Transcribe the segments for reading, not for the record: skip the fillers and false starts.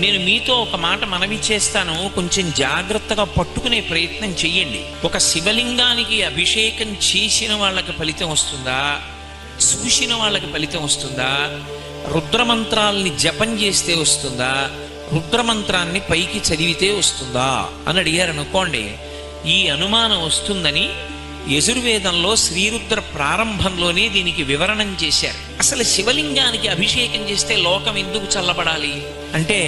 నేను మీతో ఒక మాట మనవి చేస్తాను, కొంచెం జాగ్రత్తగా పట్టుకునే ప్రయత్నం చెయ్యండి. ఒక శివలింగానికి అభిషేకం చేసిన వాళ్ళకి ఫలితం వస్తుందా, చూసిన వాళ్ళకి ఫలితం వస్తుందా, రుద్రమంత్రాల్ని జపం చేస్తే వస్తుందా, రుద్రమంత్రాన్ని పైకి చదివితే వస్తుందా అని అడిగారు అనుకోండి, ఈ అనుమానం వస్తుందని యజుర్వేదంలో శ్రీరుద్ర ప్రారంభంలోనే దీనికి వివరణం చేశారు. అసలు శివలింగానికి అభిషేకం చేస్తే లోకం ఎందుకు చల్లబడాలి అంటే,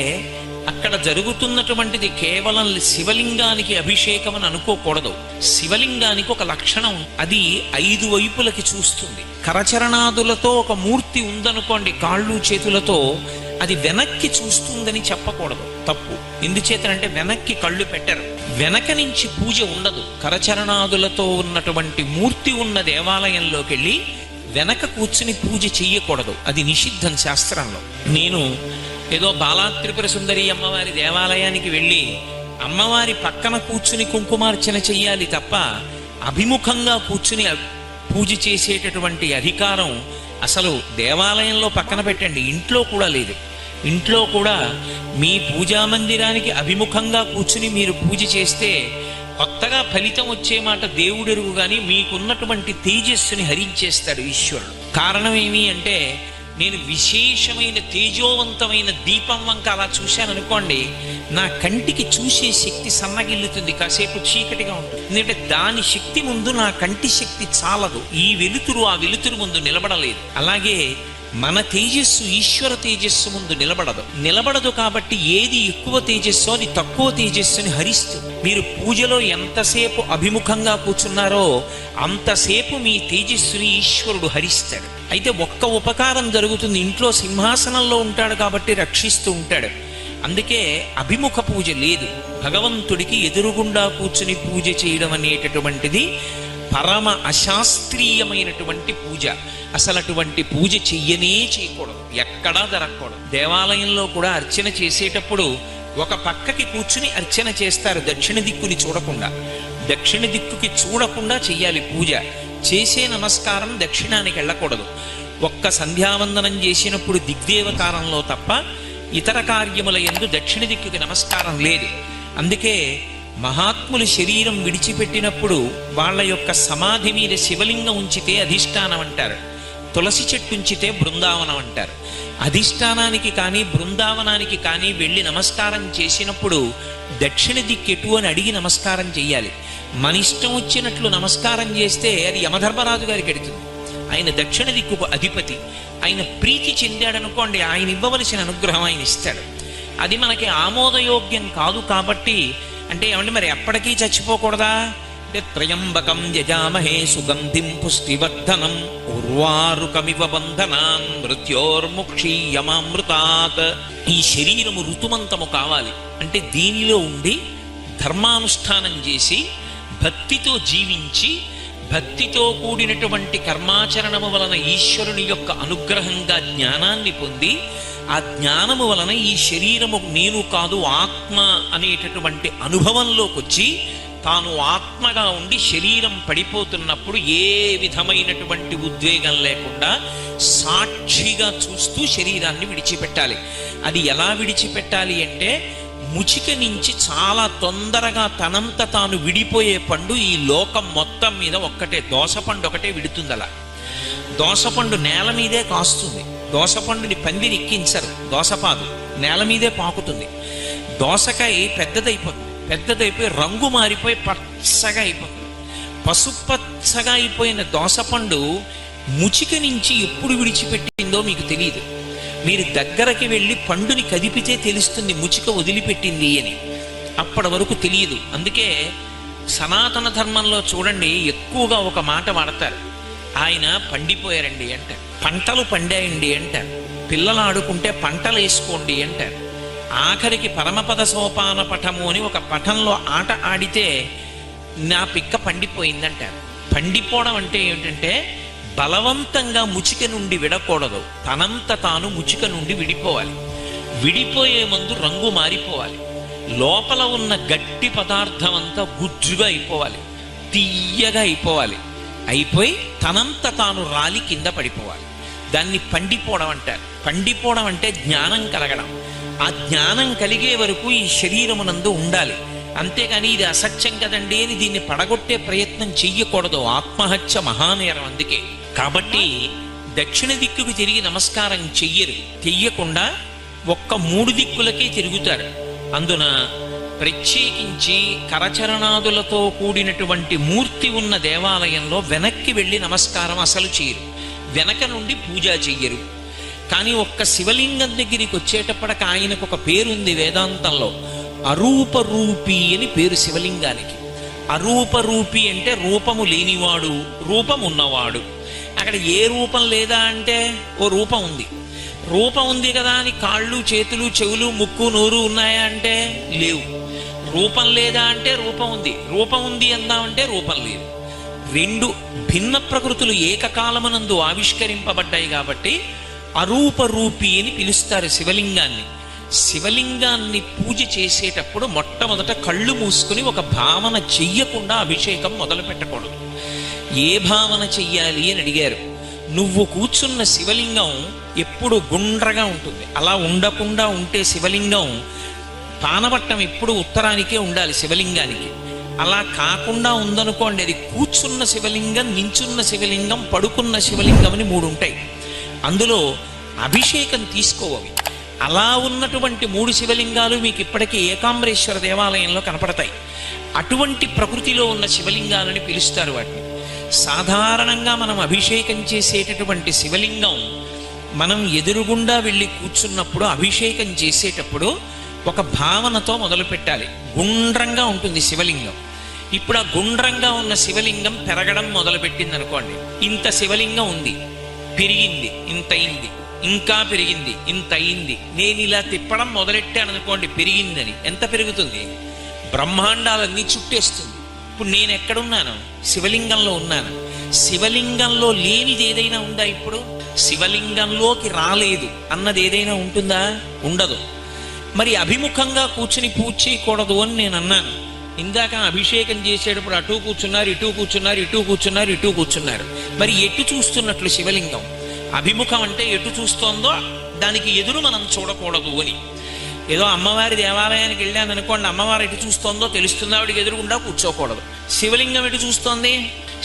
అక్కడ జరుగుతున్నటువంటిది కేవలం శివలింగానికి అభిషేకం అని అనుకోకూడదు. శివలింగానికి ఒక లక్షణం, అది 5 వైపులకి చూస్తుంది. కరచరణాదులతో ఒక మూర్తి ఉందనుకోండి, కాళ్ళు చేతులతో, అది వెనక్కి చూస్తుందని చెప్పకూడదు, తప్పు. ఎందుచేతనంటే వెనక్కి కళ్ళు పెట్టరు, వెనక నుంచి పూజ ఉండదు. కరచరణాదులతో ఉన్నటువంటి మూర్తి ఉన్న దేవాలయంలోకి వెళ్ళి వెనక కూర్చుని పూజ చెయ్యకూడదు, అది నిషిద్ధం శాస్త్రంలో. నేను ఏదో బాలాత్రిపుర సుందరి అమ్మవారి దేవాలయానికి వెళ్ళి అమ్మవారి పక్కన కూర్చుని కుంకుమార్చన చెయ్యాలి తప్ప అభిముఖంగా కూర్చుని పూజ చేసేటటువంటి అధికారం అసలు దేవాలయంలో పక్కన పెట్టండి, ఇంట్లో కూడా లేదు. ఇంట్లో కూడా మీ పూజా మందిరానికి అభిముఖంగా కూర్చుని మీరు పూజ చేస్తే కొత్తగా ఫలితం వచ్చే మాట దేవుడెరుగు, కానీ మీకున్నటువంటి తేజస్సుని హరించేస్తాడు ఈశ్వరుడు. కారణం ఏమి అంటే, నేను విశేషమైన తేజోవంతమైన దీపం వంక అలా చూశాను అనుకోండి, నా కంటికి చూసే శక్తి సన్నగిల్లుతుంది, కాసేపు చీకటిగా ఉంటుంది. ఎందుకంటే దాని శక్తి ముందు నా కంటి శక్తి చాలదు, ఈ వెలుతురు ఆ వెలుతురు ముందు నిలబడలేదు. అలాగే మన తేజస్సు ఈశ్వర తేజస్సు ముందు నిలబడదు. కాబట్టి ఏది ఎక్కువ తేజస్సు అది తక్కువ తేజస్సుని హరిస్తుంది. మీరు పూజలో ఎంతసేపు అభిముఖంగా కూర్చున్నారో అంతసేపు మీ తేజస్సుని ఈశ్వరుడు హరిస్తాడు. అయితే ఒక్క ఉపకారం జరుగుతుంది, ఇంట్లో సింహాసనంలో ఉంటాడు కాబట్టి రక్షిస్తూ ఉంటాడు. అందుకే అభిముఖ పూజ లేదు. భగవంతుడికి ఎదురుగుండా కూర్చుని పూజ చేయడం అనేటటువంటిది పరమ అశాస్త్రీయమైనటువంటి పూజ. అసలు అటువంటి పూజ చేయకూడదు, ఎక్కడా జరగకూడదు. దేవాలయంలో కూడా అర్చన చేసేటప్పుడు ఒక పక్కకి కూర్చుని అర్చన చేస్తారు, దక్షిణ దిక్కుని చూడకుండా. దక్షిణ దిక్కుకి చూడకుండా చెయ్యాలి పూజ. చేసే నమస్కారం దక్షిణానికి వెళ్ళకూడదు. ఒక్క సంధ్యావందనం చేసినప్పుడు దిగ్దేవతారంలో తప్ప ఇతర కార్యముల యందు దక్షిణ దిక్కుకి నమస్కారం లేదు. అందుకే మహాత్ములు శరీరం విడిచిపెట్టినప్పుడు వాళ్ళ యొక్క సమాధి మీద శివలింగం ఉంచితే అధిష్టానం అంటారు, తులసి చెట్టు ఉంచితే బృందావనం అంటారు. అధిష్టానానికి కానీ బృందావనానికి కానీ వెళ్ళి నమస్కారం చేసినప్పుడు దక్షిణ దిక్కెటు అని అడిగి నమస్కారం చెయ్యాలి. మన ఇష్టం వచ్చినట్లు నమస్కారం చేస్తే అది యమధర్మరాజు గారికి ఎడుతుంది. ఆయన దక్షిణ దిక్కుకు అధిపతి, ఆయన ప్రీతి చెందాడనుకోండి, ఆయన ఇవ్వవలసిన అనుగ్రహం ఆయన ఇస్తాడు. అది మనకి ఆమోదయోగ్యం కాదు. కాబట్టి అంటే ఏమంటే మరి ఎప్పటికీ చచ్చిపోకూడదా అంటే, త్రయంబకం యజామహే సుగంధిం పుష్టివర్ధనం ఉర్వారుకమివ బంధనాన్ మృత్యోర్ముక్షీయమామృతాత్. ఈ శరీరము ఋతుమంతము కావాలి అంటే దీనిలో ఉండి ధర్మానుష్ఠానం చేసి భక్తితో జీవించి భక్తితో కూడినటువంటి కర్మాచరణము వలన ఈశ్వరుని యొక్క అనుగ్రహంగా జ్ఞానాన్ని పొంది ఆ జ్ఞానము వలన ఈ శరీరము నేను కాదు ఆత్మ అనేటటువంటి అనుభవంలోకి వచ్చి తాను ఆత్మగా ఉండి శరీరం పడిపోతున్నప్పుడు ఏ విధమైనటువంటి ఉద్వేగం లేకుండా సాక్షిగా చూస్తూ శరీరాన్ని విడిచిపెట్టాలి. అది ఎలా విడిచిపెట్టాలి అంటే, ముచిక నుంచి చాలా తొందరగా తనంత తాను విడిపోయే పండు ఈ లోకం మొత్తం మీద ఒక్కటే, దోసపండు ఒకటే విడుతుంది. అలా దోసపండు నేల మీదే కాస్తుంది. దోసపండుని పందిరెక్కించరు, దోసపాదు నేల మీదే పాకుతుంది. దోసకాయ పెద్దదైపోయి రంగు మారిపోయి పచ్చగా అయిపోతుంది. పసుపచ్చగా అయిపోయిన దోసపండు ముచిక నుంచి ఎప్పుడు విడిచిపెట్టిందో మీకు తెలియదు. మీరు దగ్గరకి వెళ్ళి పండుని కదిపితే తెలుస్తుంది ముచిక వదిలిపెట్టింది అని, అప్పటి వరకు తెలియదు. అందుకే సనాతన ధర్మంలో చూడండి, ఎక్కువగా ఒక మాట వాడతారు, ఆయన పండిపోయారండి అంటారు, పంటలు పండాయండి అంటారు, పిల్లలు ఆడుకుంటే పంటలు వేసుకోండి అంటారు. ఆఖరికి పరమపద సోపాన పఠము అని ఒక పఠంలో ఆట ఆడితే నా పిక్క పండిపోయిందంటారు. పండిపోవడం అంటే ఏమిటంటే, బలవంతంగా ముచిక నుండి విడకూడదు, తనంత తాను ముచిక నుండి విడిపోవాలి. విడిపోయే ముందు రంగు మారిపోవాలి, లోపల ఉన్న గట్టి పదార్థం అంతా గుజ్జుగా అయిపోవాలి, తీయగా అయిపోవాలి. అయిపోయి తనంత తాను రాలి కింద పడిపోవాలి. దాన్ని పండిపోవడం అంటారు. పండిపోవడం అంటే జ్ఞానం కలగడం. ఆ జ్ఞానం కలిగే వరకు ఈ శరీరమునందు ఉండాలి. అంతేగాని ఇది అసత్యం కదండి అని దీన్ని పడగొట్టే ప్రయత్నం చెయ్యకూడదు. ఆత్మహత్య మహానేరం. అందుకే కాబట్టి దక్షిణ దిక్కుకు తిరిగి నమస్కారం చెయ్యకుండా ఒక్క 3 దిక్కులకే తిరుగుతారు. అందున ప్రత్యేకించి కరచరణాదులతో కూడినటువంటి మూర్తి ఉన్న దేవాలయంలో వెనక్కి వెళ్ళి నమస్కారం అసలు చేయరు, వెనక నుండి పూజ చెయ్యరు. కానీ ఒక్క శివలింగం దగ్గరికి వచ్చేటప్పటికి ఆయనకు ఒక పేరుంది వేదాంతంలో, అరూపరూపి అని పేరు శివలింగానికి. అరూపరూపి అంటే రూపము లేనివాడు, రూపం ఉన్నవాడు. అక్కడ ఏ రూపం లేదా అంటే ఓ రూపం ఉంది. రూపం ఉంది కదా అని కాళ్ళు చేతులు చెవులు ముక్కు నోరు ఉన్నాయా అంటే లేవు. రూపం లేదా అంటే రూపం ఉంది, రూపం ఉంది అందామంటే రూపం లేదు. 2 భిన్న ప్రకృతులు ఏకకాలమునందు ఆవిష్కరింపబడ్డాయి కాబట్టి అరూపరూపి అని పిలుస్తారు శివలింగాన్ని. శివలింగాన్ని పూజ చేసేటప్పుడు మొట్టమొదట కళ్ళు మూసుకుని ఒక భావన చెయ్యకుండా అభిషేకం మొదలు పెట్టకూడదు. ఏ భావన చెయ్యాలి అని అడిగారు. నువ్వు కూర్చున్న శివలింగం ఎప్పుడు గుండ్రగా ఉంటుంది. అలా ఉండకుండా ఉంటే శివలింగం పానవట్టం ఎప్పుడు ఉత్తరానికే ఉండాలి శివలింగానికి. అలా కాకుండా ఉందనుకోండి, అది కూర్చున్న శివలింగం, నించున్న శివలింగం, పడుకున్న శివలింగం అని 3 ఉంటాయి. అందులో అభిషేకం తీసుకోవాలి. అలా ఉన్నటువంటి 3 శివలింగాలు మీకు ఇప్పటికీ ఏకాంబరేశ్వర దేవాలయంలో కనపడతాయి. అటువంటి ప్రకృతిలో ఉన్న శివలింగాలని పిలుస్తారు వాటిని. సాధారణంగా మనం అభిషేకం చేసేటటువంటి శివలింగం మనం ఎదురుగుండా వెళ్ళి కూర్చున్నప్పుడు అభిషేకం చేసేటప్పుడు ఒక భావనతో మొదలు పెట్టాలి. గుండ్రంగా ఉంటుంది శివలింగం. ఇప్పుడు ఆ గుండ్రంగా ఉన్న శివలింగం పెరగడం మొదలుపెట్టింది అనుకోండి. ఇంత శివలింగం ఉంది, పెరిగింది, ఇంత అయింది, ఇంకా పెరిగింది, ఇంత అయింది. నేను ఇలా తిప్పడం మొదలెట్టాను అనుకోండి, పెరిగిందని. ఎంత పెరుగుతుంది? బ్రహ్మాండాలన్నీ చుట్టేస్తుంది. ఇప్పుడు నేను ఎక్కడున్నాను? శివలింగంలో ఉన్నాను. శివలింగంలో లేనిది ఏదైనా ఉందా? ఇప్పుడు శివలింగంలోకి రాలేదు అన్నది ఏదైనా ఉంటుందా? ఉండదు. మరి అభిముఖంగా కూర్చుని పూజ చేయకూడదు అని నేను అన్నాను. ఇందాక అభిషేకం చేసేటప్పుడు అటు కూర్చున్నారు, ఇటు కూర్చున్నారు, ఇటు కూర్చున్నారు, ఇటు కూర్చున్నారు. మరి ఎటు చూస్తున్నట్లు శివలింగం? అభిముఖం అంటే ఎటు చూస్తోందో దానికి ఎదురు మనం చూడకూడదు అని. ఏదో అమ్మవారి దేవాలయానికి వెళ్ళాను అనుకోండి, అమ్మవారు ఎటు చూస్తోందో తెలుస్తుంది, ఆవిడికి ఎదురుగుండా కూర్చోకూడదు. శివలింగం ఎటు చూస్తోంది?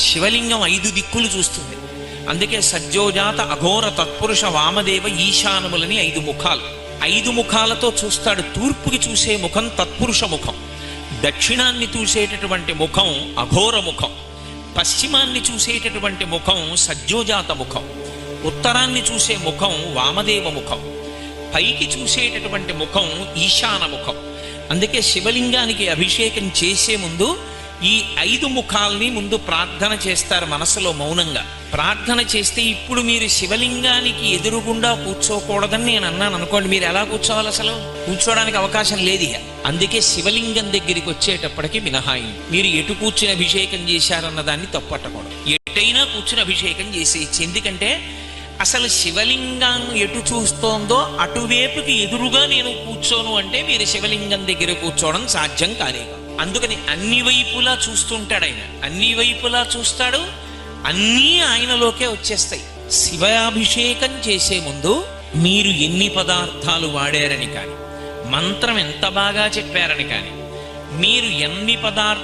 శివలింగం 5 దిక్కులు చూస్తుంది. అందుకే సజ్జోజాత అఘోర తత్పురుష వామదేవ ఈశానములని 5 ముఖాలు. 5 ముఖాలతో చూస్తాడు. తూర్పుకి చూసే ముఖం తత్పురుష ముఖం, దక్షిణాన్ని చూసేటటువంటి ముఖం అఘోర ముఖం, పశ్చిమాన్ని చూసేటటువంటి ముఖం సజ్జోజాత ముఖం, ఉత్తరాన్ని చూసే ముఖం వామదేవ ముఖం, పైకి చూసేటటువంటి ముఖం ఈశాన ముఖం. అందుకే శివలింగానికి అభిషేకం చేసే ముందు ఈ 5 ముఖాల్ని ముందు ప్రార్థన చేస్తారు మనసులో మౌనంగా. ప్రార్థన చేస్తే ఇప్పుడు మీరు శివలింగానికి ఎదురుగుండా కూర్చోకూడదని నేను అన్నాను అనుకోండి, మీరు ఎలా కూర్చోవాలి? అసలు కూర్చోడానికి అవకాశం లేదు. అందుకే శివలింగం దగ్గరికి వచ్చేటప్పటికి మినహాయింది. మీరు ఎటు కూర్చుని అభిషేకం చేశారన్న దాన్ని తప్పట్టకూడదు. ఎటైనా కూర్చుని అభిషేకం చేసేయచ్చు. ఎందుకంటే అసలు శివలింగం ఎటు చూస్తోందో అటువైపుకి ఎదురుగా నేను కూర్చోను అంటే మీరు శివలింగం దగ్గర కూర్చోవడం సాధ్యం కానే. అందుకని అన్ని వైపులా చూస్తుంటాడు ఆయన. అన్ని వైపులా చూస్తాడు, అన్నీ ఆయనలోకే వచ్చేస్తాయి. శివాభిషేకం చేసే ముందు మీరు ఎన్ని పదార్థాలు వాడారని కానీ, మంత్రం ఎంత బాగా చెప్పారని కానీ, మీరు ఎన్ని పదార్థాలు